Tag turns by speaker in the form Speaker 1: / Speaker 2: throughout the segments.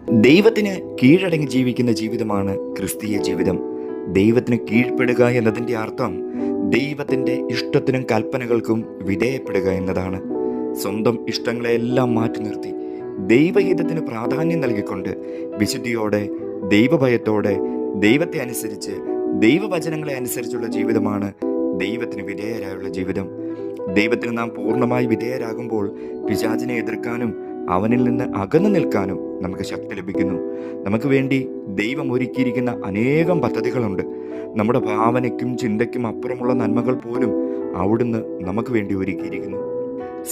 Speaker 1: ദൈവത്തിന് കീഴടങ്ങി ജീവിക്കുന്ന ജീവിതമാണ് ക്രിസ്തീയ ജീവിതം. ദൈവത്തിന് കീഴ്പ്പെടുക എന്നതിൻ്റെ അർത്ഥം ദൈവത്തിൻ്റെ ഇഷ്ടത്തിനും കൽപ്പനകൾക്കും വിധേയപ്പെടുക എന്നതാണ്. സ്വന്തം ഇഷ്ടങ്ങളെല്ലാം മാറ്റി നിർത്തി ദൈവഹിതത്തിന് പ്രാധാന്യം നൽകിക്കൊണ്ട് വിശുദ്ധിയോടെ, ദൈവഭയത്തോടെ, ദൈവത്തെ അനുസരിച്ച്, ദൈവവചനങ്ങളെ അനുസരിച്ചുള്ള ജീവിതമാണ് ദൈവത്തിന് വിധേയരായുള്ള ജീവിതം. ദൈവത്തിന് നാം പൂർണ്ണമായി വിധേയരാകുമ്പോൾ പിശാചിനെ എതിർക്കാനും അവനിൽ നിന്ന് അകന്നു നിൽക്കാനും നമുക്ക് ശക്തി ലഭിക്കുന്നു. നമുക്ക് വേണ്ടി ദൈവം ഒരുക്കിയിരിക്കുന്ന അനേകം പദ്ധതികളുണ്ട്. നമ്മുടെ ഭാവനയ്ക്കും ചിന്തയ്ക്കും അപ്പുറമുള്ള നന്മകൾ പോലും അവിടുന്ന് നമുക്ക് വേണ്ടി ഒരുക്കിയിരിക്കുന്നു.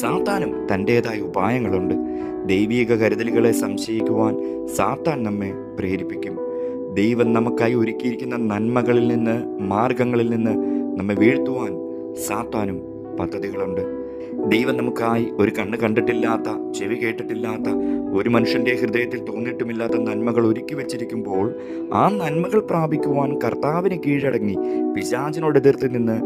Speaker 1: സാത്താനും തൻ്റേതായ ഉപായങ്ങളുണ്ട്. ദൈവീക കരുതലുകളെ സംശയിക്കുവാൻ സാത്താൻ നമ്മെ പ്രേരിപ്പിക്കും. ദൈവം നമുക്കായി ഒരുക്കിയിരിക്കുന്ന നന്മകളിൽ നിന്ന്, മാർഗങ്ങളിൽ നിന്ന് നമ്മെ വീഴ്ത്തുവാൻ സാത്താനും പദ്ധതികളുണ്ട്. ദൈവം നമുക്കായി ഒരു കണ്ണ് കണ്ടിട്ടില്ലാത്ത, ചെവി കേട്ടിട്ടില്ലാത്ത, ഒരു മനുഷ്യൻ്റെ ഹൃദയത്തിൽ തോന്നിയിട്ടുമില്ലാത്ത നന്മകൾ ഒരുക്കി വെച്ചിരിക്കുമ്പോൾ ആ നന്മകൾ പ്രാപിക്കുവാൻ കർത്താവിന് കീഴടങ്ങി പിശാചിനോട് എതിർത്ത് നിന്ന്,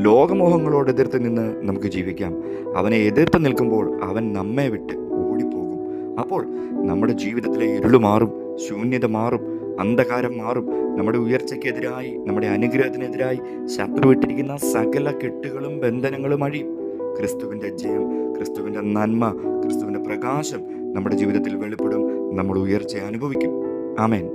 Speaker 1: ലോകമോഹങ്ങളോട് എതിർത്ത് നിന്ന് നമുക്ക് ജീവിക്കാം. അവനെ എതിർത്ത് നിൽക്കുമ്പോൾ അവൻ നമ്മെ വിട്ട് ഓടിപ്പോകും. അപ്പോൾ നമ്മുടെ ജീവിതത്തിലെ ഇരുള് മാറും, ശൂന്യത മാറും, അന്ധകാരം മാറും. നമ്മുടെ ഉയർച്ചയ്ക്കെതിരായി, നമ്മുടെ അനുഗ്രഹത്തിനെതിരായി ശത്രു ഇട്ടിരിക്കുന്ന സകല കെട്ടുകളും ബന്ധനങ്ങളും അഴിയും. ക്രിസ്തുവിൻ്റെ ജയം, ക്രിസ്തുവിൻ്റെ നന്മ, ക്രിസ്തുവിൻ്റെ പ്രകാശം നമ്മുടെ ജീവിതത്തിൽ വെളിപ്പെടും. നമ്മൾ ഉയർച്ച അനുഭവിക്കും. ആമേൻ.